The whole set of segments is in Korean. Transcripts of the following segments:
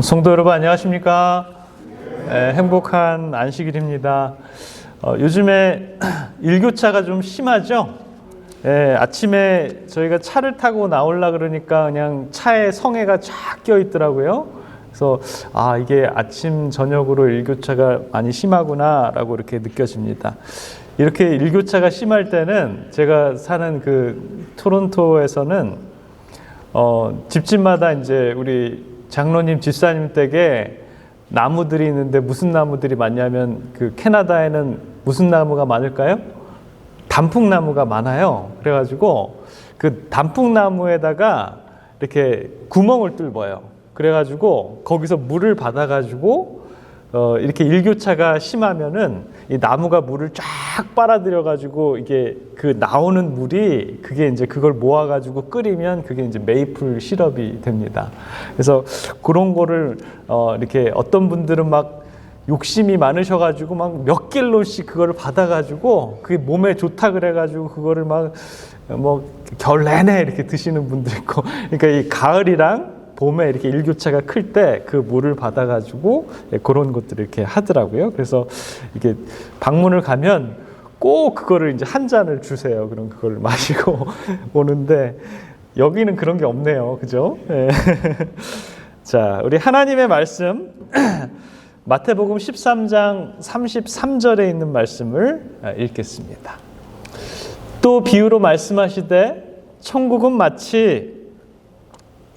성도 여러분 안녕하십니까? 행복한 안식일입니다. 요즘에 일교차가 좀 심하죠? 아침에 저희가 차를 타고 나오려고 그러니까 그냥 차에 성에가 쫙 껴 있더라고요. 그래서 이게 아침 저녁으로 일교차가 많이 심하구나 라고 이렇게 느껴집니다. 이렇게 일교차가 심할 때는 제가 사는 그 토론토에서는 집집마다 이제 우리 장로님, 집사님 댁에 나무들이 있는데 무슨 나무들이 많냐면 그 캐나다에는 무슨 나무가 많을까요? 단풍나무가 많아요. 그래가지고 그 단풍나무에다가 이렇게 구멍을 뚫어요. 그래가지고 거기서 물을 받아가지고 이렇게 일교차가 심하면은 이 나무가 물을 쫙 빨아들여가지고 이게 그 나오는 물이 그게 이제 그걸 모아가지고 끓이면 그게 이제 메이플 시럽이 됩니다. 그래서 그런 거를 이렇게 어떤 분들은 막 욕심이 많으셔가지고 막 몇 갤론씩 그거를 받아가지고 그게 몸에 좋다 그래가지고 그거를 막 뭐 겨울 내내 이렇게 드시는 분들 있고, 그러니까 이 가을이랑 봄에 이렇게 일교차가 클 때 그 물을 받아가지고 그런 것들을 이렇게 하더라고요. 그래서 이게 방문을 가면 꼭 그거를 이제 한 잔을 주세요. 그럼 그걸 마시고 오는데 여기는 그런 게 없네요. 그죠? 네. 자, 우리 하나님의 말씀 마태복음 13장 33절에 있는 말씀을 읽겠습니다. 또 비유로 말씀하시되 천국은 마치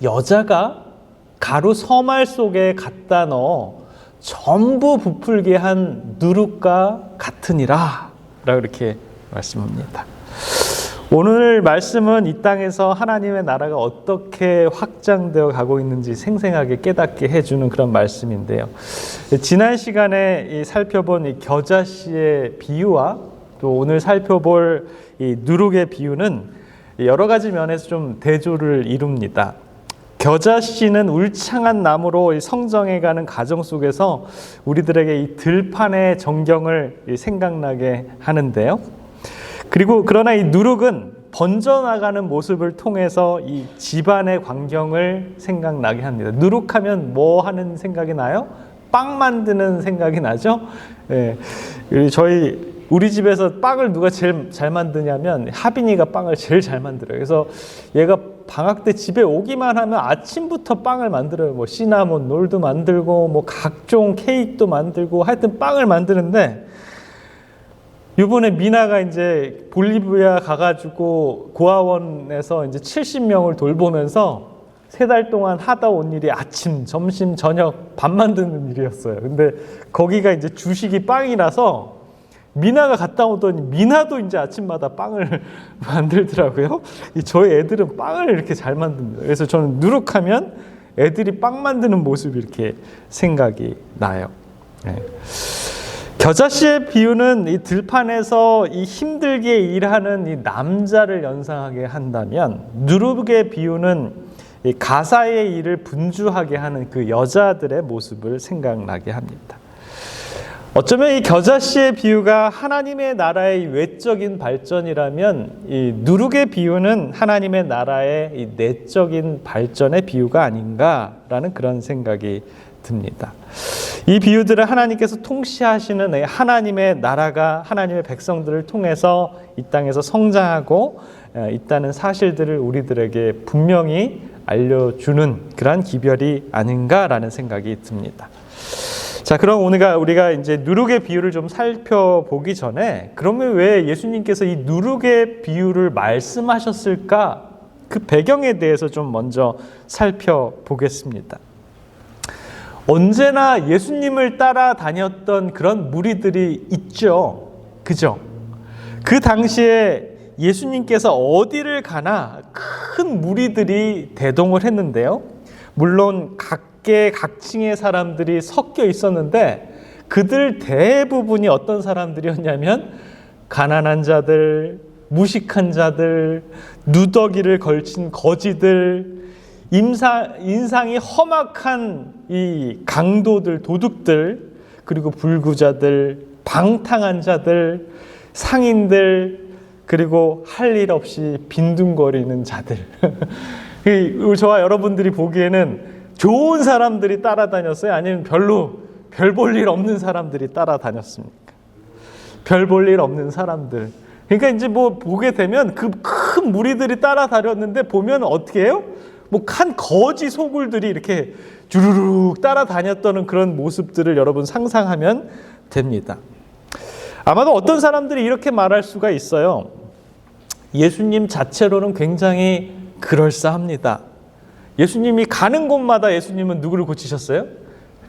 여자가 가루 서말 속에 갖다 넣어 전부 부풀게 한 누룩과 같으니라 라고 이렇게 말씀합니다. 오늘 말씀은 이 땅에서 하나님의 나라가 어떻게 확장되어 가고 있는지 생생하게 깨닫게 해주는 그런 말씀인데요. 지난 시간에 살펴본 이 겨자씨의 비유와 또 오늘 살펴볼 이 누룩의 비유는 여러 가지 면에서 좀 대조를 이룹니다. 겨자씨는 울창한 나무로 성정에 가는 과정 속에서 우리들에게 이 들판의 정경을 생각나게 하는데요. 그리고 그러나 이 누룩은 번져나가는 모습을 통해서 이 집안의 광경을 생각나게 합니다. 누룩하면 뭐 하는 생각이 나요? 빵 만드는 생각이 나죠? 네. 우리 집에서 빵을 누가 제일 잘 만드냐면 하빈이가 빵을 제일 잘 만들어요. 그래서 얘가 방학 때 집에 오기만 하면 아침부터 빵을 만들어요. 뭐 시나몬 롤도 만들고 뭐 각종 케이크도 만들고 하여튼 빵을 만드는데, 이번에 미나가 이제 볼리비아 가가지고 고아원에서 이제 70명을 돌보면서 3달 동안 하다 온 일이 아침, 점심, 저녁 밥 만드는 일이었어요. 근데 거기가 이제 주식이 빵이라서 미나가 갔다 오더니 미나도 이제 아침마다 빵을 만들더라고요. 저희 애들은 빵을 이렇게 잘 만듭니다. 그래서 저는 누룩하면 애들이 빵 만드는 모습이 이렇게 생각이 나요. 네. 겨자씨의 비유는 이 들판에서 이 힘들게 일하는 이 남자를 연상하게 한다면, 누룩의 비유는 이 가사의 일을 분주하게 하는 그 여자들의 모습을 생각나게 합니다. 어쩌면 이 겨자씨의 비유가 하나님의 나라의 외적인 발전이라면, 이 누룩의 비유는 하나님의 나라의 이 내적인 발전의 비유가 아닌가라는 그런 생각이 듭니다. 이 비유들은 하나님께서 통치하시는 하나님의 나라가 하나님의 백성들을 통해서 이 땅에서 성장하고 있다는 사실들을 우리들에게 분명히 알려주는 그러한 기별이 아닌가라는 생각이 듭니다. 자, 그럼 우리가 이제 누룩의 비유를 좀 살펴보기 전에, 그러면 왜 예수님께서 이 누룩의 비유를 말씀하셨을까? 그 배경에 대해서 좀 먼저 살펴보겠습니다. 언제나 예수님을 따라다녔던 그런 무리들이 있죠. 그죠? 그 당시에 예수님께서 어디를 가나 큰 무리들이 대동을 했는데요. 물론 각계각층의 사람들이 섞여 있었는데 그들 대부분이 어떤 사람들이었냐면 가난한 자들, 무식한 자들, 누더기를 걸친 거지들, 인상이 험악한 이 강도들, 도둑들, 그리고 불구자들, 방탕한 자들, 상인들, 그리고 할 일 없이 빈둥거리는 자들. 저와 여러분들이 보기에는 좋은 사람들이 따라다녔어요? 아니면 별로 별 볼 일 없는 사람들이 따라다녔습니까? 별 볼 일 없는 사람들. 그러니까 이제 뭐 보게 되면 그 큰 무리들이 따라다녔는데 보면 어떻게 해요? 뭐 한 거지 소굴들이 이렇게 주르륵 따라다녔던 그런 모습들을 여러분 상상하면 됩니다. 아마도 어떤 사람들이 이렇게 말할 수가 있어요. 예수님 자체로는 굉장히 그럴싸합니다. 예수님이 가는 곳마다 예수님은 누구를 고치셨어요?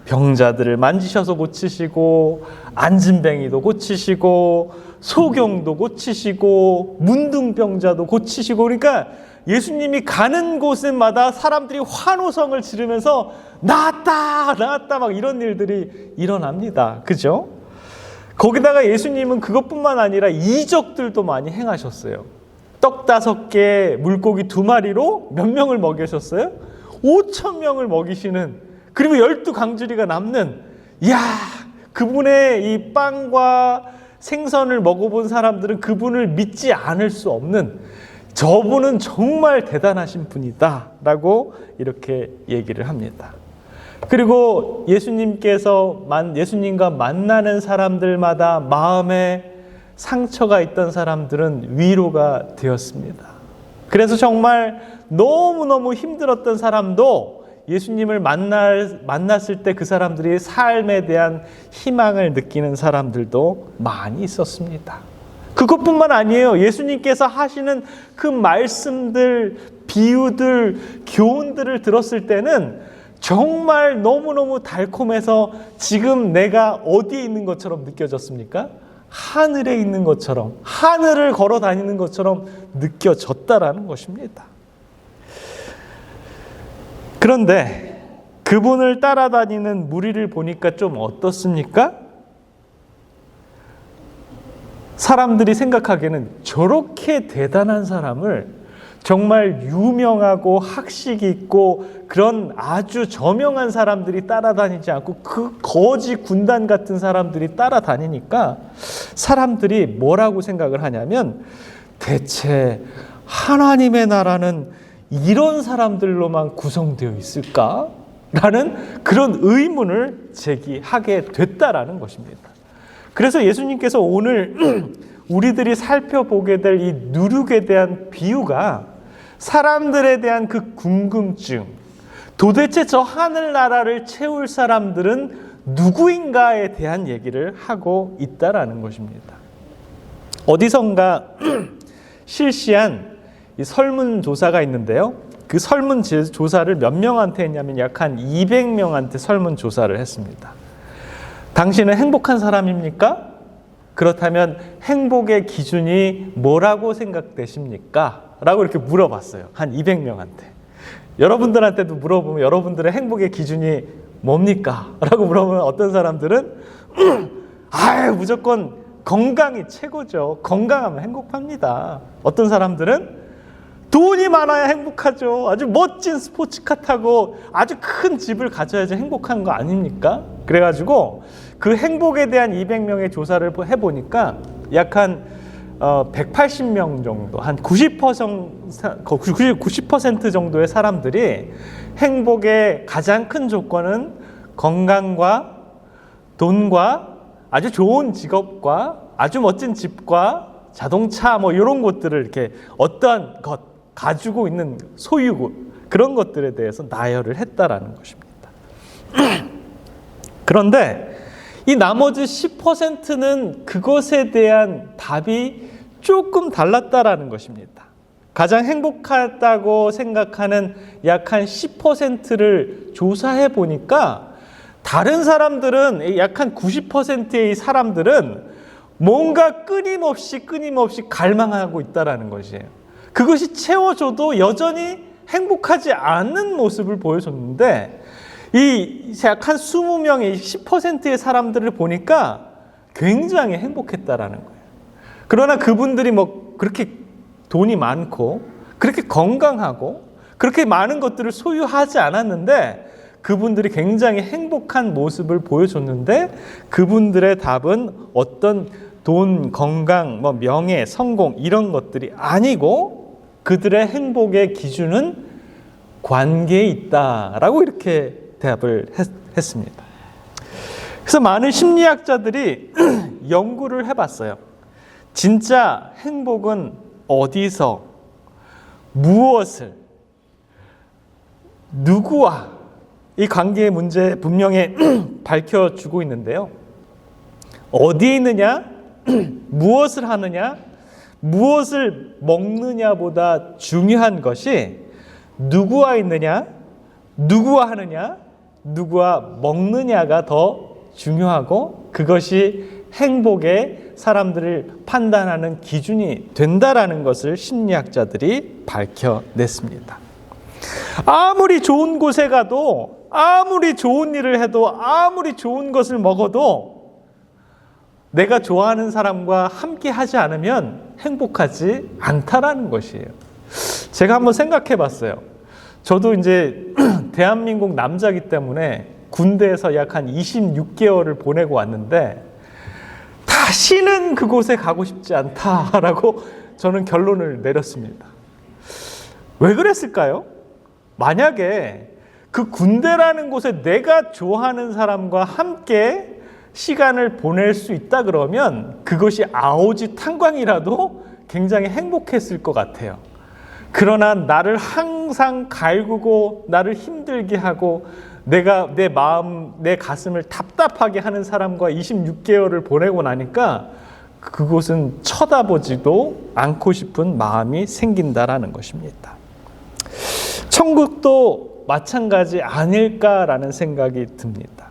병자들을 만지셔서 고치시고, 안진뱅이도 고치시고, 소경도 고치시고, 문둥병자도 고치시고. 그러니까 예수님이 가는 곳마다 사람들이 환호성을 지르면서 나았다 나았다 막 이런 일들이 일어납니다. 그죠? 거기다가 예수님은 그것뿐만 아니라 이적들도 많이 행하셨어요. 떡 5개, 물고기 2마리로 몇 명을 먹이셨어요? 5,000명을 먹이시는, 그리고 12강주리가 남는, 이야, 그분의 이 빵과 생선을 먹어본 사람들은 그분을 믿지 않을 수 없는, 저분은 정말 대단하신 분이다 라고 이렇게 얘기를 합니다. 그리고 예수님과 만나는 사람들마다 마음에 상처가 있던 사람들은 위로가 되었습니다. 그래서 정말 너무너무 힘들었던 사람도 예수님을 만났을 때 그 사람들이 삶에 대한 희망을 느끼는 사람들도 많이 있었습니다. 그것뿐만 아니에요. 예수님께서 하시는 그 말씀들, 비유들, 교훈들을 들었을 때는 정말 너무너무 달콤해서 지금 내가 어디에 있는 것처럼 느껴졌습니까? 하늘에 있는 것처럼, 하늘을 걸어 다니는 것처럼 느껴졌다라는 것입니다. 그런데 그분을 따라다니는 무리를 보니까 좀 어떻습니까? 사람들이 생각하기에는 저렇게 대단한 사람을, 정말 유명하고 학식 있고 그런 아주 저명한 사람들이 따라다니지 않고 그 거지 군단 같은 사람들이 따라다니니까 사람들이 뭐라고 생각을 하냐면, 대체 하나님의 나라는 이런 사람들로만 구성되어 있을까? 라는 그런 의문을 제기하게 됐다라는 것입니다. 그래서 예수님께서 오늘 우리들이 살펴보게 될 이 누룩에 대한 비유가 사람들에 대한 그 궁금증, 도대체 저 하늘나라를 채울 사람들은 누구인가에 대한 얘기를 하고 있다라는 것입니다. 어디선가 실시한 이 설문조사가 있는데요. 그 설문조사를 몇 명한테 했냐면 약 한 200명한테 설문조사를 했습니다. 당신은 행복한 사람입니까? 그렇다면 행복의 기준이 뭐라고 생각되십니까? 라고 이렇게 물어봤어요. 한 200명한테. 여러분들한테도 물어보면 여러분들의 행복의 기준이 뭡니까? 라고 물어보면 어떤 사람들은 무조건 건강이 최고죠. 건강하면 행복합니다. 어떤 사람들은 돈이 많아야 행복하죠. 아주 멋진 스포츠카 타고 아주 큰 집을 가져야지 행복한 거 아닙니까? 그래가지고 그 행복에 대한 200명의 조사를 해보니까 약 한 180명 정도, 한 90% 정도의 사람들이 행복의 가장 큰 조건은 건강과 돈과 아주 좋은 직업과 아주 멋진 집과 자동차 뭐 이런 것들을 이렇게 어떠한 것 가지고 있는 소유, 그런 것들에 대해서 나열을 했다라는 것입니다. 그런데 이 나머지 10%는 그것에 대한 답이 조금 달랐다라는 것입니다. 가장 행복하다고 생각하는 약 한 10%를 조사해 보니까 다른 사람들은, 약 한 90%의 사람들은 뭔가 끊임없이 갈망하고 있다라는 것이에요. 그것이 채워줘도 여전히 행복하지 않는 모습을 보여줬는데, 이 약 한 20명의 10%의 사람들을 보니까 굉장히 행복했다라는 거예요. 그러나 그분들이 뭐 그렇게 돈이 많고 그렇게 건강하고 그렇게 많은 것들을 소유하지 않았는데 그분들이 굉장히 행복한 모습을 보여줬는데, 그분들의 답은 어떤 돈, 건강, 뭐 명예, 성공 이런 것들이 아니고 그들의 행복의 기준은 관계에 있다라고 이렇게 대답을 했습니다. 그래서 많은 심리학자들이 연구를 해봤어요. 진짜 행복은 어디서, 무엇을, 누구와 이 관계의 문제 분명히 밝혀주고 있는데요. 어디에 있느냐, 무엇을 하느냐, 무엇을 먹느냐보다 중요한 것이 누구와 있느냐, 누구와 하느냐, 누구와 먹느냐가 더 중요하고 그것이 행복의 사람들을 판단하는 기준이 된다라는 것을 심리학자들이 밝혀냈습니다. 아무리 좋은 곳에 가도, 아무리 좋은 일을 해도, 아무리 좋은 것을 먹어도 내가 좋아하는 사람과 함께 하지 않으면 행복하지 않다라는 것이에요. 제가 한번 생각해 봤어요. 저도 이제 대한민국 남자이기 때문에 군대에서 약 한 26개월을 보내고 왔는데 다시는 그곳에 가고 싶지 않다라고 저는 결론을 내렸습니다. 왜 그랬을까요? 만약에 그 군대라는 곳에 내가 좋아하는 사람과 함께 시간을 보낼 수 있다 그러면 그것이 아오지 탄광이라도 굉장히 행복했을 것 같아요. 그러나 나를 항상 갈구고 나를 힘들게 하고 내가 내 마음, 내 가슴을 답답하게 하는 사람과 26개월을 보내고 나니까 그곳은 쳐다보지도 않고 싶은 마음이 생긴다라는 것입니다. 천국도 마찬가지 아닐까라는 생각이 듭니다.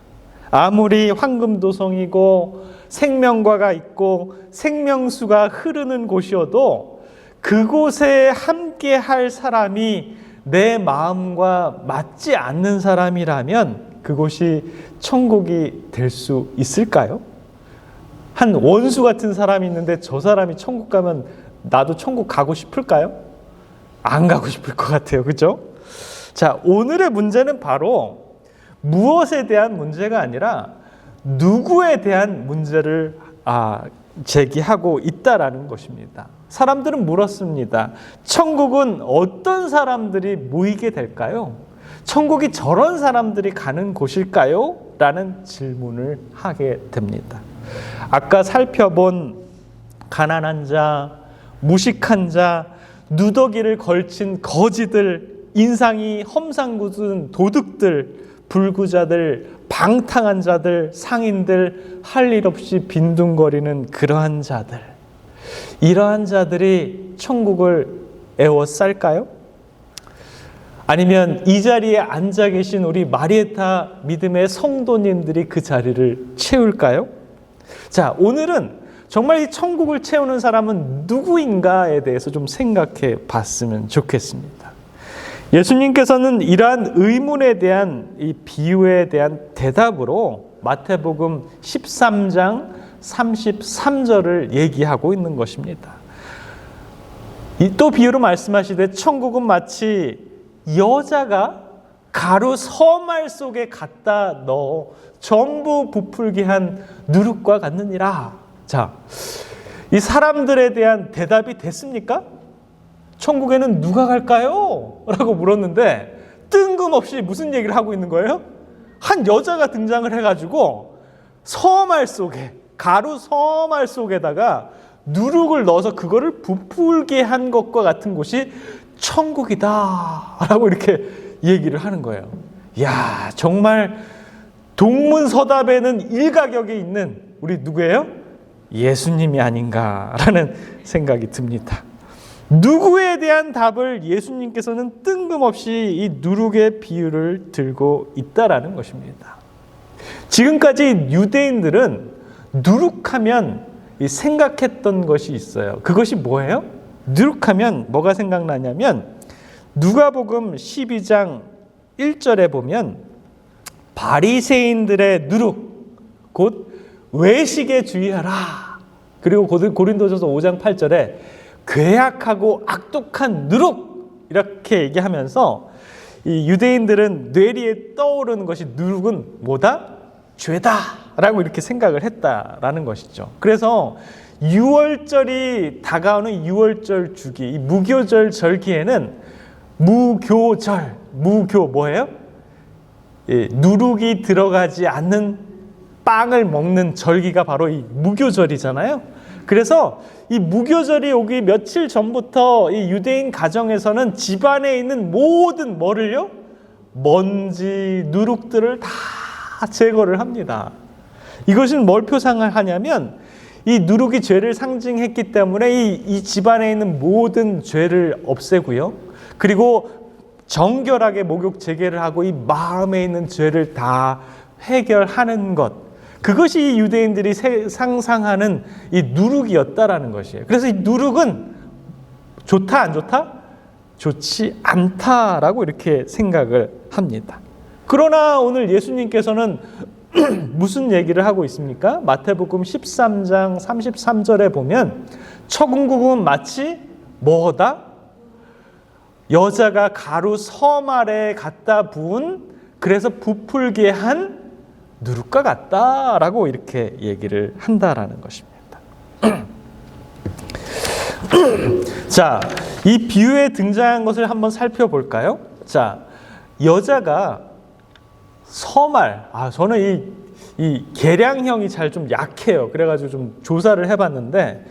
아무리 황금도성이고 생명과가 있고 생명수가 흐르는 곳이어도 그곳에 함께 할 사람이 내 마음과 맞지 않는 사람이라면 그곳이 천국이 될 수 있을까요? 한 원수 같은 사람이 있는데 저 사람이 천국 가면 나도 천국 가고 싶을까요? 안 가고 싶을 것 같아요. 그죠? 자, 오늘의 문제는 바로 무엇에 대한 문제가 아니라 누구에 대한 문제를 제기하고 있다라는 것입니다. 사람들은 물었습니다. 천국은 어떤 사람들이 모이게 될까요? 천국이 저런 사람들이 가는 곳일까요? 라는 질문을 하게 됩니다. 아까 살펴본 가난한 자, 무식한 자, 누더기를 걸친 거지들, 인상이 험상궂은 도둑들, 불구자들, 방탕한 자들, 상인들, 할 일 없이 빈둥거리는 그러한 자들, 이러한 자들이 천국을 에워쌀까요? 아니면 이 자리에 앉아 계신 우리 마리에타 믿음의 성도님들이 그 자리를 채울까요? 자, 오늘은 정말 이 천국을 채우는 사람은 누구인가에 대해서 좀 생각해 봤으면 좋겠습니다. 예수님께서는 이러한 의문에 대한 이 비유에 대한 대답으로 마태복음 13장 33절을 얘기하고 있는 것입니다. 또 비유로 말씀하시되 천국은 마치 여자가 가루 서말 속에 갖다 넣어 전부 부풀게 한 누룩과 같느니라. 자, 이 사람들에 대한 대답이 됐습니까? 천국에는 누가 갈까요? 라고 물었는데 뜬금없이 무슨 얘기를 하고 있는 거예요? 한 여자가 등장을 해가지고 서말 속에, 가루 서말 속에다가 누룩을 넣어서 그거를 부풀게 한 것과 같은 곳이 천국이다 라고 이렇게 얘기를 하는 거예요. 이야, 정말 동문서답에는 일가격에 있는 우리 누구예요? 예수님이 아닌가라는 생각이 듭니다. 누구에 대한 답을 예수님께서는 뜬금없이 이 누룩의 비유를 들고 있다라는 것입니다. 지금까지 유대인들은 누룩하면 생각했던 것이 있어요. 그것이 뭐예요? 누룩하면 뭐가 생각나냐면 누가복음 12장 1절에 보면 바리새인들의 누룩 곧 외식에 주의하라. 그리고 고린도전서 5장 8절에 괴악하고 악독한 누룩 이렇게 얘기하면서 이 유대인들은 뇌리에 떠오르는 것이 누룩은 뭐다? 죄다 라고 이렇게 생각을 했다라는 것이죠. 그래서 6월절이 다가오는 6월절 주기, 이 무교절 절기에는 무교절, 무교 뭐예요? 예, 누룩이 들어가지 않는 빵을 먹는 절기가 바로 이 무교절이잖아요. 그래서 이 무교절이 오기 며칠 전부터 이 유대인 가정에서는 집안에 있는 모든 뭐를요? 먼지, 누룩들을 다 제거를 합니다. 이것은 뭘 표상하냐면 이 누룩이 죄를 상징했기 때문에 이 집안에 있는 모든 죄를 없애고요. 그리고 정결하게 목욕 재개를 하고 이 마음에 있는 죄를 다 해결하는 것. 그것이 이 유대인들이 상상하는 이 누룩이었다라는 것이에요. 그래서 이 누룩은 좋다, 안 좋다? 좋지 않다라고 이렇게 생각을 합니다. 그러나 오늘 예수님께서는 무슨 얘기를 하고 있습니까? 마태복음 13장 33절에 보면 천국은 마치 뭐다? 여자가 가루 섬 아래 갖다 부은 그래서 부풀게 한 누룩과 같다라고 이렇게 얘기를 한다라는 것입니다. 자, 이 비유에 등장한 것을 한번 살펴볼까요? 자, 여자가 서말, 저는 이 계량형이 잘 좀 약해요. 그래가지고 좀 조사를 해봤는데,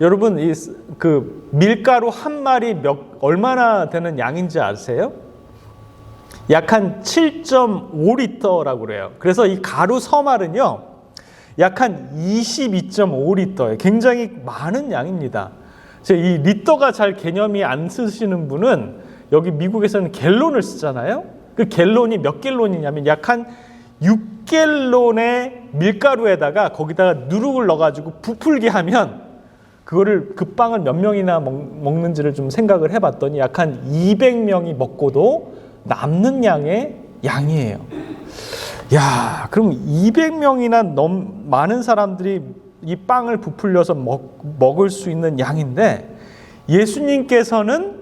여러분 그 밀가루 한 마리 얼마나 되는 양인지 아세요? 약 한 7.5리터라고 그래요. 그래서 이 가루 서말은요, 약 한 22.5리터예요. 굉장히 많은 양입니다. 이 리터가 잘 개념이 안 쓰시는 분은 여기 미국에서는 갤론을 쓰잖아요. 그 갤론이 몇 갤론이냐면 약 한 6갤론의 밀가루에다가 거기다가 누룩을 넣어가지고 부풀게 하면 그거를 그 빵을 몇 명이나 먹는지를 좀 생각을 해봤더니 약 한 200명이 먹고도 남는 양이에요. 야, 그럼 200명이나 많은 사람들이 이 빵을 부풀려서 먹을 수 있는 양인데, 예수님께서는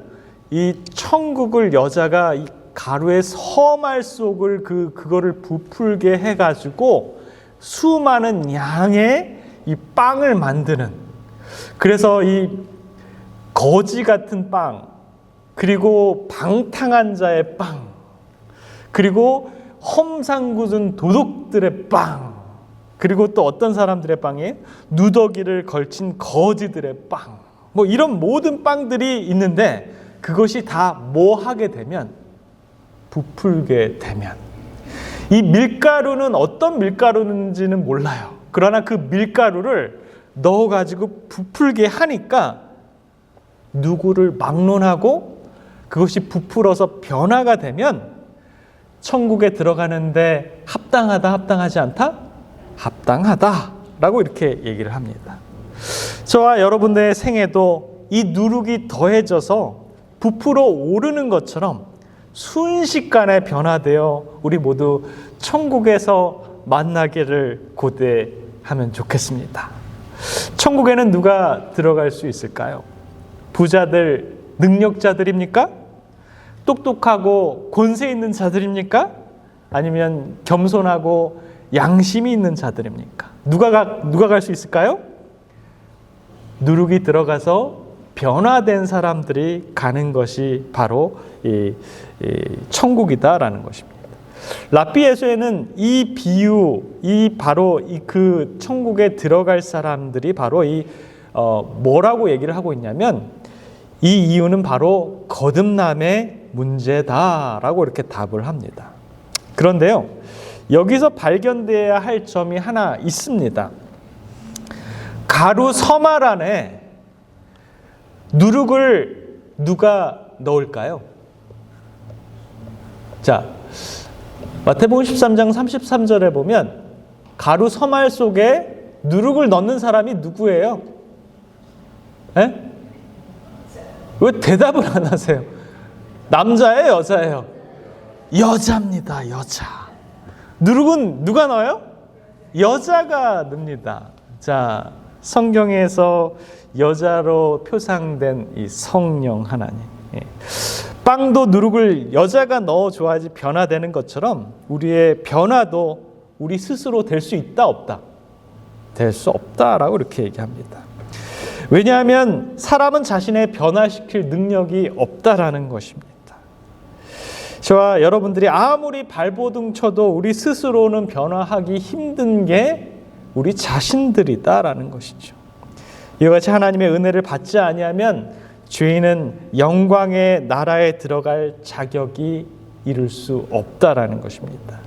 이 천국을 여자가 이 가루의 서말 속을 그거를 부풀게 해가지고 수많은 양의 이 빵을 만드는, 그래서 이 거지 같은 빵, 그리고 방탕한 자의 빵, 그리고 험상궂은 도둑들의 빵, 그리고 또 어떤 사람들의 빵이에요? 누더기를 걸친 거지들의 빵, 뭐 이런 모든 빵들이 있는데, 그것이 다 뭐 하게 되면? 부풀게 되면. 이 밀가루는 어떤 밀가루인지는 몰라요. 그러나 그 밀가루를 넣어가지고 부풀게 하니까 누구를 막론하고 그것이 부풀어서 변화가 되면 천국에 들어가는데 합당하다, 합당하지 않다? 합당하다라고 이렇게 얘기를 합니다. 저와 여러분들의 생애도 이 누룩이 더해져서 부풀어 오르는 것처럼 순식간에 변화되어 우리 모두 천국에서 만나기를 고대하면 좋겠습니까? 천국에는 누가 들어갈 수 있을까요? 부자들, 능력자들입니까? 똑똑하고 권세 있는 자들입니까? 아니면 겸손하고 양심이 있는 자들입니까? 누가 갈 수 있을까요? 누룩이 들어가서 변화된 사람들이 가는 것이 바로 이 천국이다라는 것입니다. 랍비 예수에는 이 비유, 바로 그 천국에 들어갈 사람들이 바로 뭐라고 얘기를 하고 있냐면, 이 이유는 바로 거듭남의 문제다라고 이렇게 답을 합니다. 그런데요, 여기서 발견되어야 할 점이 하나 있습니다. 가루 서말 안에 누룩을 누가 넣을까요? 자, 마태복음 13장 33절에 보면 가루 서말 속에 누룩을 넣는 사람이 누구예요? 에? 왜 대답을 안 하세요? 남자예요, 여자예요? 여자입니다, 여자. 누룩은 누가 넣어요? 여자가 넣습니다. 자, 성경에서 여자로 표상된 이 성령 하나님. 빵도 누룩을 여자가 넣어줘야지 변화되는 것처럼 우리의 변화도 우리 스스로 될 수 있다, 없다? 될 수 없다라고 이렇게 얘기합니다. 왜냐하면 사람은 자신의 변화시킬 능력이 없다라는 것입니다. 저와 여러분들이 아무리 발버둥 쳐도 우리 스스로는 변화하기 힘든 게 우리 자신들이다라는 것이죠. 이와 같이 하나님의 은혜를 받지 아니하면 죄인은 영광의 나라에 들어갈 자격이 이룰 수 없다라는 것입니다.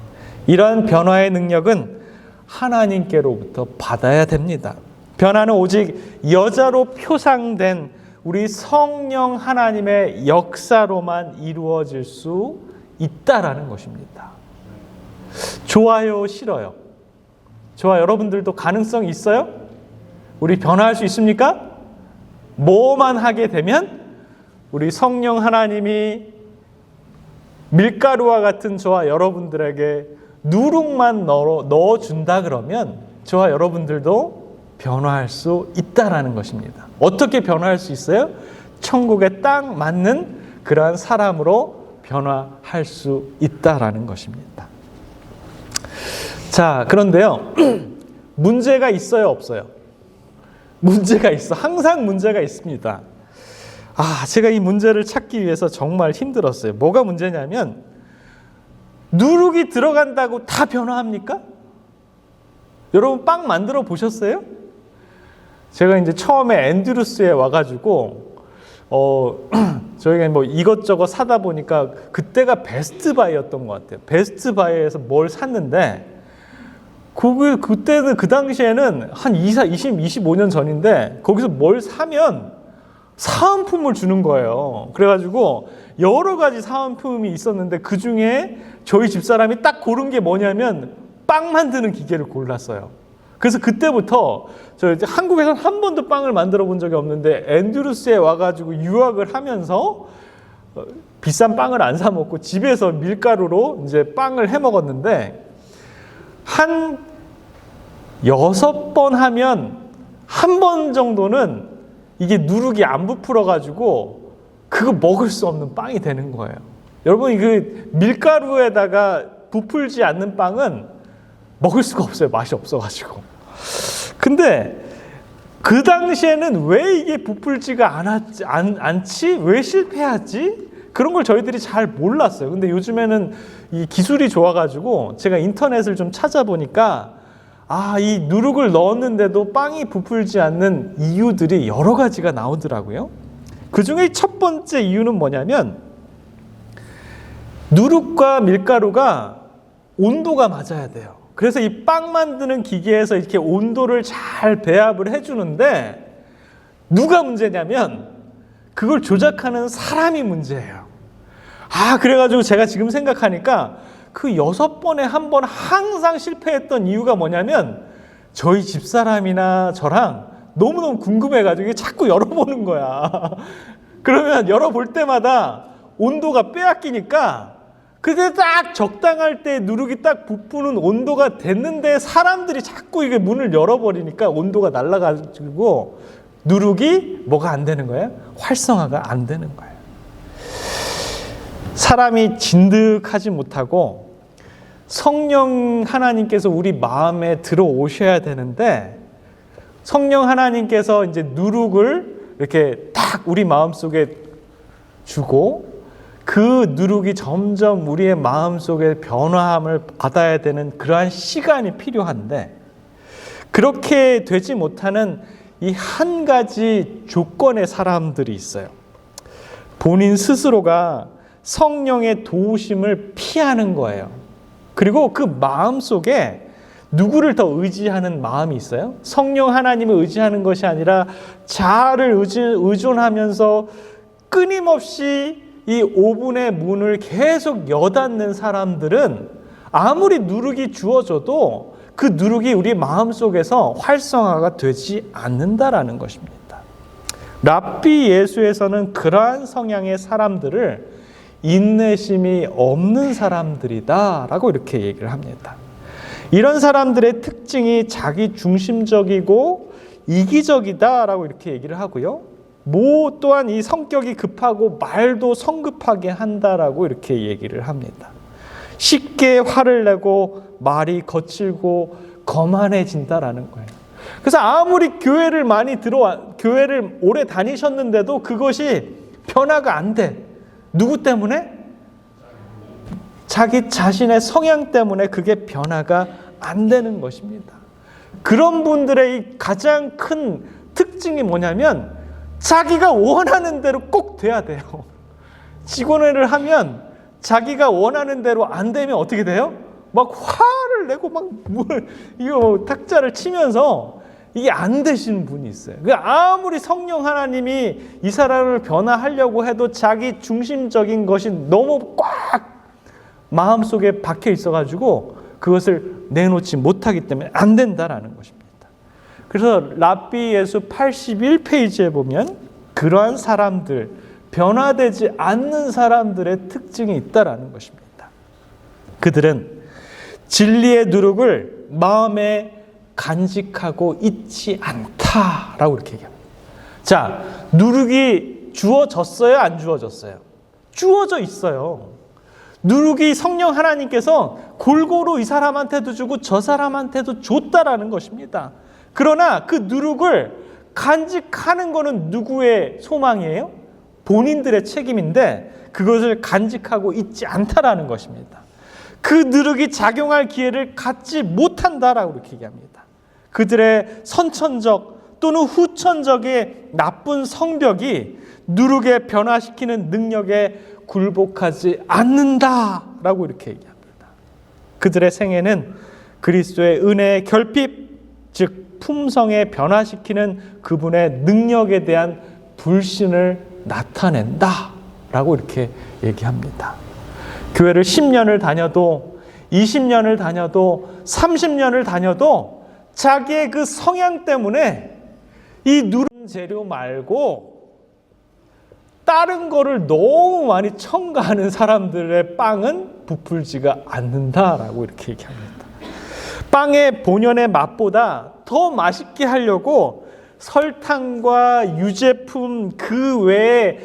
이러한 변화의 능력은 하나님께로부터 받아야 됩니다. 변화는 오직 여자로 표상된 우리 성령 하나님의 역사로만 이루어질 수 있다라는 것입니다. 좋아요, 싫어요? 저와 여러분들도 가능성 있어요? 우리 변화할 수 있습니까? 뭐만 하게 되면 우리 성령 하나님이 밀가루와 같은 저와 여러분들에게 누룩만 넣어준다 그러면 저와 여러분들도 변화할 수 있다라는 것입니다. 어떻게 변화할 수 있어요? 천국에 딱 맞는 그러한 사람으로 변화할 수 있다라는 것입니다. 자, 그런데요. 문제가 있어요, 없어요? 문제가 있어. 항상 문제가 있습니다. 제가 이 문제를 찾기 위해서 정말 힘들었어요. 뭐가 문제냐면 누룩이 들어간다고 다 변화합니까? 여러분 빵 만들어 보셨어요? 제가 이제 처음에 앤드루스에 와가지고 저희가 뭐 이것저것 사다 보니까 그때가 베스트바이였던 것 같아요. 베스트바이에서 뭘 샀는데 그때는 그 당시에는 한 25년 전인데 거기서 뭘 사면 사은품을 주는 거예요. 그래가지고 여러 가지 사은품이 있었는데 그 중에 저희 집사람이 딱 고른 게 뭐냐면 빵 만드는 기계를 골랐어요. 그래서 그때부터 저 한국에서는 한 번도 빵을 만들어 본 적이 없는데 앤드루스에 와가지고 유학을 하면서 비싼 빵을 안 사 먹고 집에서 밀가루로 이제 빵을 해 먹었는데 한 6번 하면 한 번 정도는 이게 누룩이 안 부풀어가지고 그거 먹을 수 없는 빵이 되는 거예요. 여러분, 그 밀가루에다가 부풀지 않는 빵은 먹을 수가 없어요. 맛이 없어가지고. 근데 그 당시에는 왜 이게 부풀지가 않지? 왜 실패하지? 그런 걸 저희들이 잘 몰랐어요. 근데 요즘에는 이 기술이 좋아가지고 제가 인터넷을 좀 찾아보니까 이 누룩을 넣었는데도 빵이 부풀지 않는 이유들이 여러 가지가 나오더라고요. 그 중에 첫 번째 이유는 뭐냐면 누룩과 밀가루가 온도가 맞아야 돼요. 그래서 이 빵 만드는 기계에서 이렇게 온도를 잘 배합을 해주는데 누가 문제냐면 그걸 조작하는 사람이 문제예요. 그래가지고 제가 지금 생각하니까 그 6번에 한 번 항상 실패했던 이유가 뭐냐면 저희 집사람이나 저랑 너무너무 궁금해가지고 자꾸 열어보는 거야. 그러면 열어볼 때마다 온도가 빼앗기니까 그때 딱 적당할 때 누룩이 딱 부푸는 온도가 됐는데 사람들이 자꾸 이게 문을 열어버리니까 온도가 날아가지고 누룩이 뭐가 안 되는 거예요? 활성화가 안 되는 거예요. 사람이 진득하지 못하고 성령 하나님께서 우리 마음에 들어오셔야 되는데 성령 하나님께서 이제 누룩을 이렇게 딱 우리 마음속에 주고 그 누룩이 점점 우리의 마음속에 변화함을 받아야 되는 그러한 시간이 필요한데 그렇게 되지 못하는 이 한 가지 조건의 사람들이 있어요. 본인 스스로가 성령의 도우심을 피하는 거예요. 그리고 그 마음속에 누구를 더 의지하는 마음이 있어요? 성령 하나님을 의지하는 것이 아니라 자아를 의존하면서 끊임없이 이 오븐의 문을 계속 여닫는 사람들은 아무리 누룩이 주어져도 그 누룩이 우리 마음속에서 활성화가 되지 않는다라는 것입니다. 랍비 예수에서는 그러한 성향의 사람들을 인내심이 없는 사람들이다 라고 이렇게 얘기를 합니다. 이런 사람들의 특징이 자기 중심적이고 이기적이다 라고 이렇게 얘기를 하고요. 또한 이 성격이 급하고 말도 성급하게 한다라고 이렇게 얘기를 합니다. 쉽게 화를 내고 말이 거칠고 거만해진다라는 거예요. 그래서 아무리 교회를 오래 다니셨는데도 그것이 변화가 안 돼. 누구 때문에? 자기 자신의 성향 때문에 그게 변화가 안 되는 것입니다. 그런 분들의 이 가장 큰 특징이 뭐냐면 자기가 원하는 대로 꼭 돼야 돼요. 직원회를 하면 자기가 원하는 대로 안 되면 어떻게 돼요? 막 화를 내고 막 이거 탁자를 치면서 이게 안 되시는 분이 있어요. 아무리 성령 하나님이 이 사람을 변화하려고 해도 자기 중심적인 것이 너무 꽉 마음속에 박혀 있어가지고 그것을 내놓지 못하기 때문에 안 된다라는 것입니다. 그래서 랍비 예수 81페이지에 보면 그러한 사람들, 변화되지 않는 사람들의 특징이 있다라는 것입니다. 그들은 진리의 누룩을 마음에 간직하고 있지 않다라고 이렇게 얘기합니다. 자, 누룩이 주어졌어요? 안 주어졌어요? 주어져 있어요. 누룩이 성령 하나님께서 골고루 이 사람한테도 주고 저 사람한테도 줬다라는 것입니다. 그러나 그 누룩을 간직하는 것은 누구의 소망이에요? 본인들의 책임인데 그것을 간직하고 있지 않다라는 것입니다. 그 누룩이 작용할 기회를 갖지 못한다라고 이렇게 얘기합니다. 그들의 선천적 또는 후천적의 나쁜 성벽이 누룩에 변화시키는 능력에 굴복하지 않는다라고 이렇게 얘기합니다. 그들의 생애는 그리스도의 은혜의 결핍, 즉 품성에 변화시키는 그분의 능력에 대한 불신을 나타낸다라고 이렇게 얘기합니다. 교회를 10년을 다녀도 20년을 다녀도 30년을 다녀도 자기의 그 성향 때문에 이 누른 재료 말고 다른 거를 너무 많이 첨가하는 사람들의 빵은 부풀지가 않는다라고 이렇게 얘기합니다. 빵의 본연의 맛보다 더 맛있게 하려고 설탕과 유제품 그 외에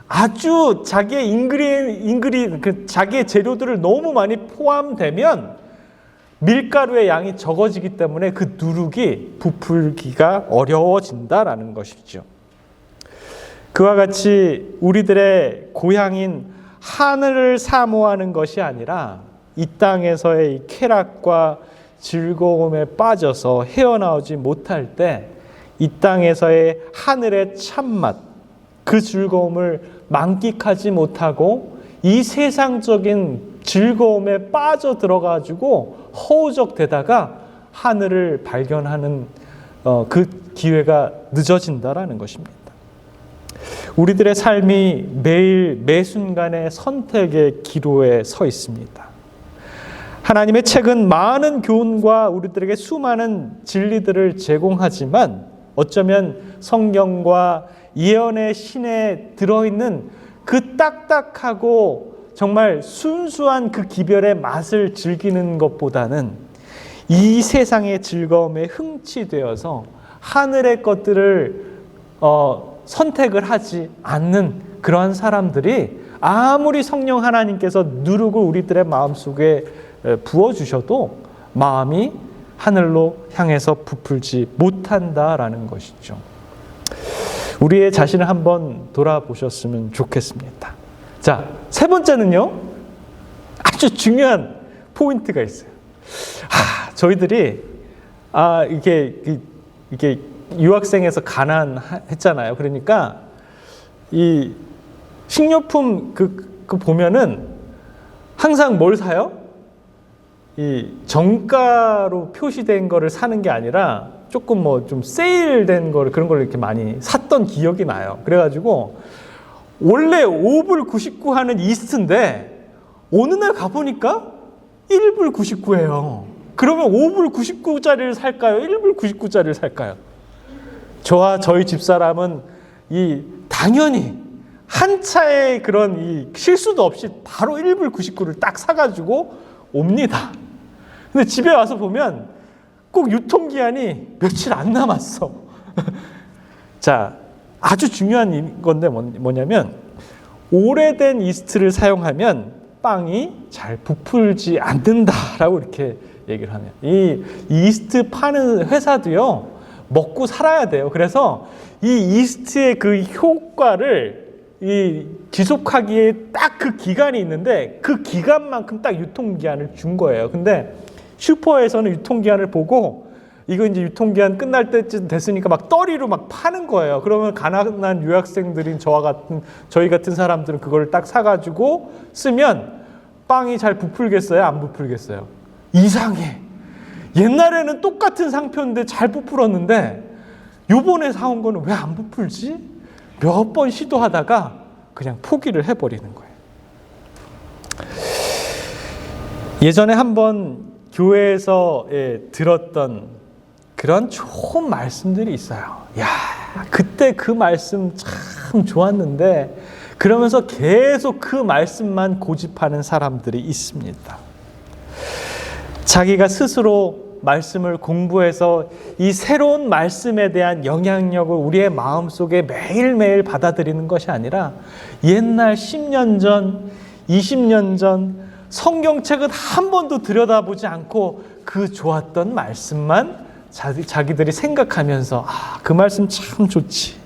아주 자기의 자기의 재료들을 너무 많이 포함되면 밀가루의 양이 적어지기 때문에 그 누룩이 부풀기가 어려워진다라는 것이죠. 그와 같이 우리들의 고향인 하늘을 사모하는 것이 아니라 이 땅에서의 쾌락과 즐거움에 빠져서 헤어나오지 못할 때 이 땅에서의 하늘의 참맛, 그 즐거움을 만끽하지 못하고 이 세상적인 즐거움에 빠져들어가지고 허우적대다가 하늘을 발견하는 그 기회가 늦어진다라는 것입니다. 우리들의 삶이 매일 매순간의 선택의 기로에 서 있습니다. 하나님의 책은 많은 교훈과 우리들에게 수많은 진리들을 제공하지만 어쩌면 성경과 예언의 신에 들어있는 그 딱딱하고 정말 순수한 그 기별의 맛을 즐기는 것보다는 이 세상의 즐거움에 흥취되어서 하늘의 것들을 선택을 하지 않는 그러한 사람들이 아무리 성령 하나님께서 누룩을 우리들의 마음속에 부어주셔도 마음이 하늘로 향해서 부풀지 못한다라는 것이죠. 우리의 자신을 한번 돌아보셨으면 좋겠습니다. 자, 세 번째는요, 아주 중요한 포인트가 있어요. 저희들이 이게 유학생에서 가난했잖아요. 그러니까 이 식료품 그 보면은 항상 뭘 사요? 이 정가로 표시된 거를 사는 게 아니라 조금 뭐 좀 세일된 거를 그런 걸 이렇게 많이 샀던 기억이 나요. 그래가지고 원래 5불 99 하는 이스트인데 어느 날 가보니까 1불 99예요. 그러면 5불 99짜리를 살까요? 1불 99짜리를 살까요? 저와 저희 집사람은 당연히 한 차의 그런 이 실수도 없이 바로 1불 99를 딱 사가지고 옵니다. 근데 집에 와서 보면 꼭 유통기한이 며칠 안 남았어. 자, 아주 중요한 건데 뭐냐면 오래된 이스트를 사용하면 빵이 잘 부풀지 않는다라고 이렇게 얘기를 하네요. 이 이스트 파는 회사도요, 먹고 살아야 돼요. 그래서 이 이스트의 그 효과를 이 지속하기에 딱 그 기간이 있는데 그 기간만큼 딱 유통기한을 준 거예요. 근데 슈퍼에서는 유통기한을 보고 이거 이제 유통기한 끝날 때쯤 됐으니까 막 떨이로 막 파는 거예요. 그러면 가난한 유학생들인 저희 같은 사람들은 그걸 딱 사가지고 쓰면 빵이 잘 부풀겠어요? 안 부풀겠어요? 이상해. 옛날에는 똑같은 상표인데 잘 부풀었는데 요번에 사온 거는 왜 안 부풀지? 몇 번 시도하다가 그냥 포기를 해버리는 거예요. 예전에 한번 교회에서 들었던 그런 좋은 말씀들이 있어요. 야, 그때 그 말씀 참 좋았는데 그러면서 계속 그 말씀만 고집하는 사람들이 있습니다. 자기가 스스로 말씀을 공부해서 이 새로운 말씀에 대한 영향력을 우리의 마음속에 매일매일 받아들이는 것이 아니라 옛날 10년 전, 20년 전 성경책은 한 번도 들여다보지 않고 그 좋았던 말씀만 자기들이 생각하면서 그 말씀 참 좋지.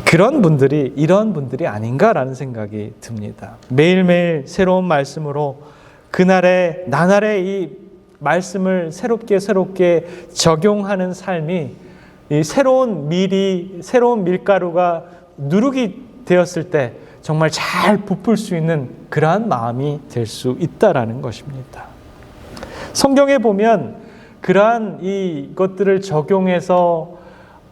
그런 분들이 이런 분들이 아닌가라는 생각이 듭니다. 매일매일 새로운 말씀으로 그날의 나날의 이 말씀을 새롭게 적용하는 삶이 이 새로운 밀가루가 누룩이 되었을 때 정말 잘 부풀 수 있는 그러한 마음이 될 수 있다라는 것입니다. 성경에 보면 그러한 이것들을 적용해서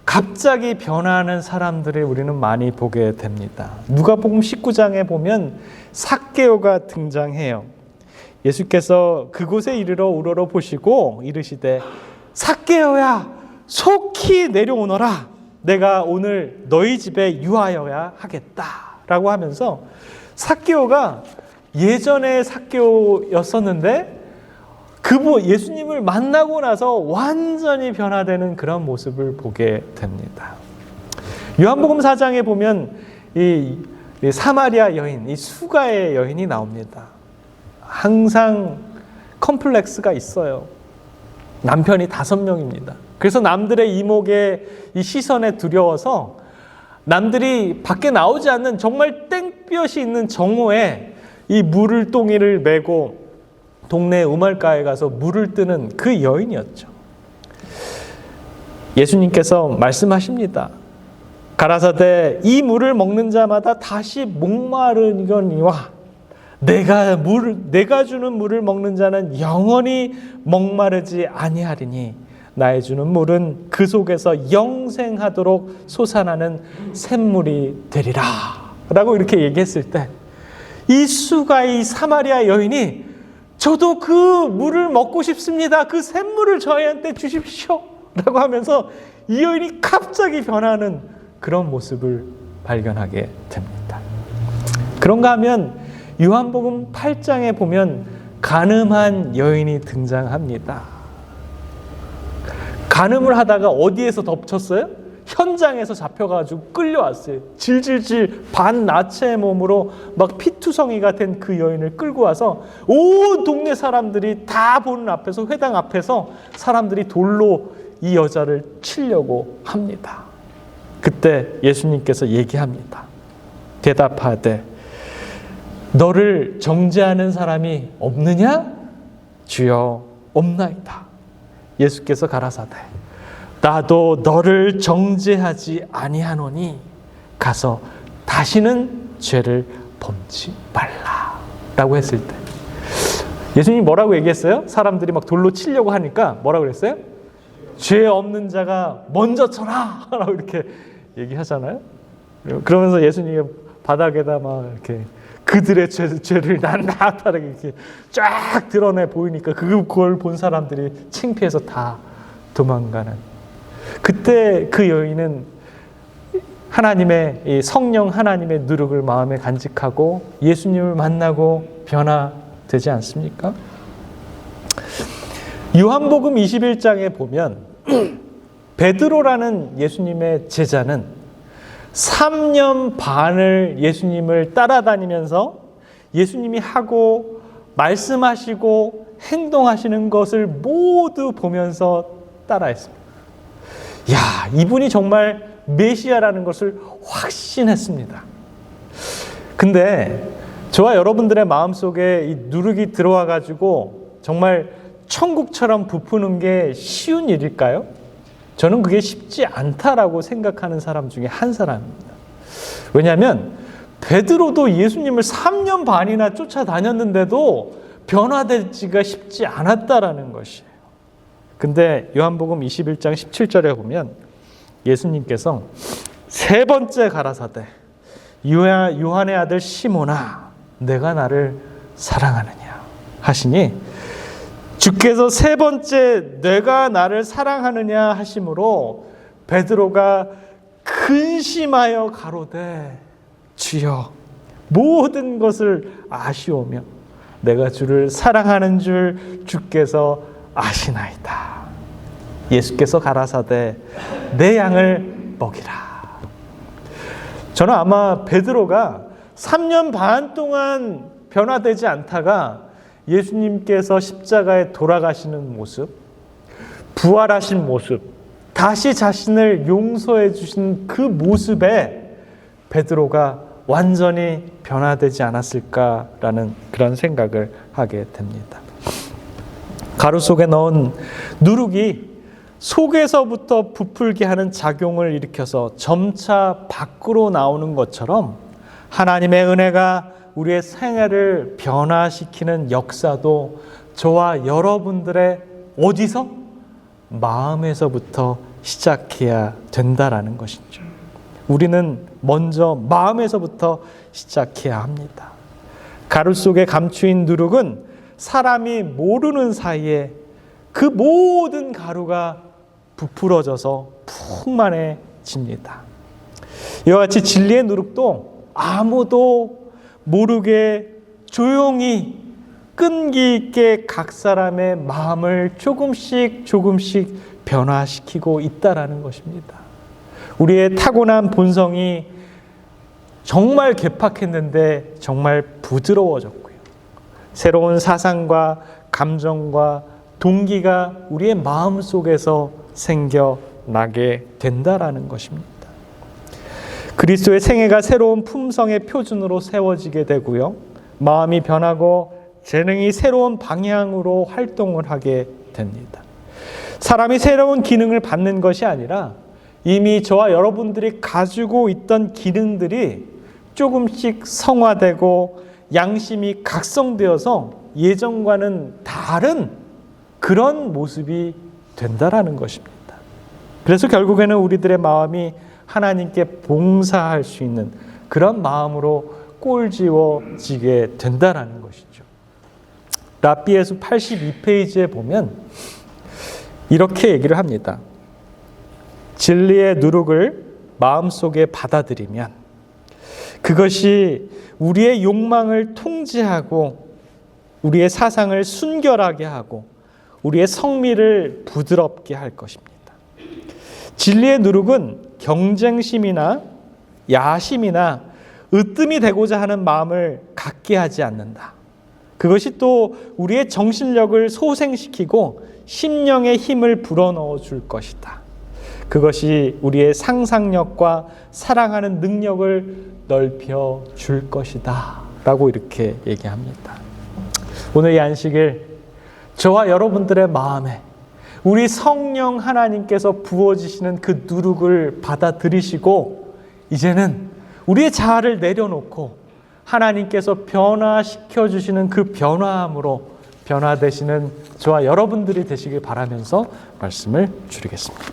갑자기 변화하는 사람들을 우리는 많이 보게 됩니다. 누가복음 19장에 보면 삭개오가 등장해요. 예수께서 그곳에 이르러 우러러 보시고 이르시되 삭개오야 속히 내려오너라 내가 오늘 너희 집에 유하여야 하겠다 라고 하면서 삭개오가 예전에 삭개오였었는데 예수님을 만나고 나서 완전히 변화되는 그런 모습을 보게 됩니다. 요한복음 4장에 보면 이 사마리아 여인, 이 수가의 여인이 나옵니다. 항상 컴플렉스가 있어요. 남편이 5명입니다. 그래서 남들의 이목에 이 시선에 두려워서 남들이 밖에 나오지 않는 정말 땡볕이 있는 정오에 이 물동이를 메고 동네 우물가에 가서 물을 뜨는 그 여인이었죠. 예수님께서 말씀하십니다. 가라사대 이 물을 먹는 자마다 다시 목마르니와 내가 주는 물을 먹는 자는 영원히 목마르지 아니하리니 나의 주는 물은 그 속에서 영생하도록 솟아나는 샘물이 되리라 라고 이렇게 얘기했을 때 이 수가의 사마리아 여인이 저도 그 물을 먹고 싶습니다. 그 샘물을 저희한테 주십시오 라고 하면서 이 여인이 갑자기 변하는 그런 모습을 발견하게 됩니다. 그런가 하면 요한복음 8장에 보면 간음한 여인이 등장합니다. 간음을 하다가 어디에서 덮쳤어요? 현장에서 잡혀가지고 끌려왔어요. 질질질 반나체의 몸으로 막 피투성이가 된 그 여인을 끌고 와서 온 동네 사람들이 다 보는 앞에서 회당 앞에서 사람들이 돌로 이 여자를 치려고 합니다. 그때 예수님께서 얘기합니다. 대답하되 너를 정죄하는 사람이 없느냐? 주여 없나이다. 예수께서 가라사대 나도 너를 정죄하지 아니하노니 가서 다시는 죄를 범치 말라 라고 했을 때 예수님이 뭐라고 얘기했어요? 사람들이 막 돌로 치려고 하니까 뭐라고 그랬어요? 죄 없는 자가 먼저 쳐라 라고 이렇게 얘기하잖아요. 그러면서 예수님이 바닥에다 막 이렇게 그들의 죄를 낱낱하게 이렇게 쫙 드러내 보이니까 그걸 본 사람들이 창피해서 다 도망가는. 그때 그 여인은 하나님의 이 성령 하나님의 누룩을 마음에 간직하고 예수님을 만나고 변화되지 않습니까? 요한복음 21장에 보면 베드로라는 예수님의 제자는 3년 반을 예수님을 따라다니면서 예수님이 하고 말씀하시고 행동하시는 것을 모두 보면서 따라했습니다. 야, 이분이 정말 메시아라는 것을 확신했습니다. 근데 저와 여러분들의 마음속에 이 누룩이 들어와 가지고 정말 천국처럼 부푸는 게 쉬운 일일까요? 저는 그게 쉽지 않다라고 생각하는 사람 중에 한 사람입니다. 왜냐하면 베드로도 예수님을 3년 반이나 쫓아다녔는데도 변화되지가 쉽지 않았다라는 것이에요. 근데 요한복음 21장 17절에 보면 예수님께서 세 번째 가라사대 요한의 아들 시몬아 내가 나를 사랑하느냐 하시니 주께서 세 번째 내가 나를 사랑하느냐 하심으로 베드로가 근심하여 가로되 주여 모든 것을 아시오며 내가 주를 사랑하는 줄 주께서 아시나이다. 예수께서 가라사대 내 양을 먹이라. 저는 아마 베드로가 3년 반 동안 변화되지 않다가 예수님께서 십자가에 돌아가시는 모습, 부활하신 모습, 다시 자신을 용서해 주신 그 모습에 베드로가 완전히 변화되지 않았을까라는 그런 생각을 하게 됩니다. 가루 속에 넣은 누룩이 속에서부터 부풀게 하는 작용을 일으켜서 점차 밖으로 나오는 것처럼 하나님의 은혜가 우리의 생애를 변화시키는 역사도 저와 여러분들의 어디서? 마음에서부터 시작해야 된다라는 것이죠. 우리는 먼저 마음에서부터 시작해야 합니다. 가루 속에 감추인 누룩은 사람이 모르는 사이에 그 모든 가루가 부풀어져서 풍만해집니다. 이와 같이 진리의 누룩도 아무도 모르게 조용히 끈기 있게 각 사람의 마음을 조금씩 변화시키고 있다라는 것입니다. 우리의 타고난 본성이 정말 개팍했는데 정말 부드러워졌고요. 새로운 사상과 감정과 동기가 우리의 마음 속에서 생겨나게 된다라는 것입니다. 그리스도의 생애가 새로운 품성의 표준으로 세워지게 되고요. 마음이 변하고 재능이 새로운 방향으로 활동을 하게 됩니다. 사람이 새로운 기능을 받는 것이 아니라 이미 저와 여러분들이 가지고 있던 기능들이 조금씩 성화되고 양심이 각성되어서 예전과는 다른 그런 모습이 된다라는 것입니다. 그래서 결국에는 우리들의 마음이 하나님께 봉사할 수 있는 그런 마음으로 꼴지워지게 된다라는 것이죠. 랍비에서 82페이지에 보면 이렇게 얘기를 합니다. 진리의 누룩을 마음속에 받아들이면 그것이 우리의 욕망을 통제하고 우리의 사상을 순결하게 하고 우리의 성미를 부드럽게 할 것입니다. 진리의 누룩은 경쟁심이나 야심이나 으뜸이 되고자 하는 마음을 갖게 하지 않는다. 그것이 또 우리의 정신력을 소생시키고 심령의 힘을 불어넣어 줄 것이다. 그것이 우리의 상상력과 사랑하는 능력을 넓혀 줄 것이다. 라고 이렇게 얘기합니다. 오늘 이 안식일 저와 여러분들의 마음에 우리 성령 하나님께서 부어지시는 그 누룩을 받아들이시고 이제는 우리의 자아를 내려놓고 하나님께서 변화시켜 주시는 그 변화함으로 변화되시는 저와 여러분들이 되시길 바라면서 말씀을 줄이겠습니다.